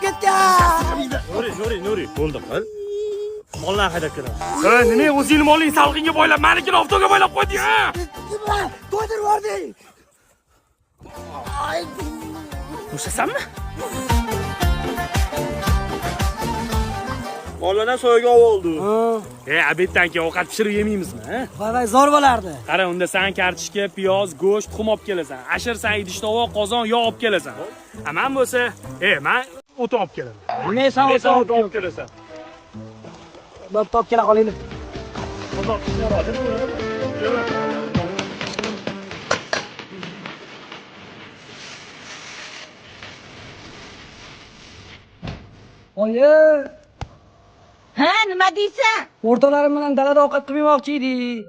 ketgan. Nuri, bo'ldi qil. Mollarni haydab kelaman. Nima o'zingni moling salqinga boylab, menikini avtoga boylab qo'yding, ha? Nima? To'ydirib yubording. O'shasanmi? Mollardan soyaga oldi. Abeddan keyin ovqat pishirib yemaymizmi, ha? Voy, zo'r bo'lardi. Qara, unda sen kartoshka, piyoz, go'sht, tuxum olib kelasan. Ashir san idish-tovoq, qozon, yog' olib kelasan. Men bo'lsa, men o't olib kelaman. Nima san O't olib kelasan. Bo'p top kela qolaylik. Oyi, Ha, nima deysan? o'rtalarim bilan dalada ovqat qilmoqchi edik.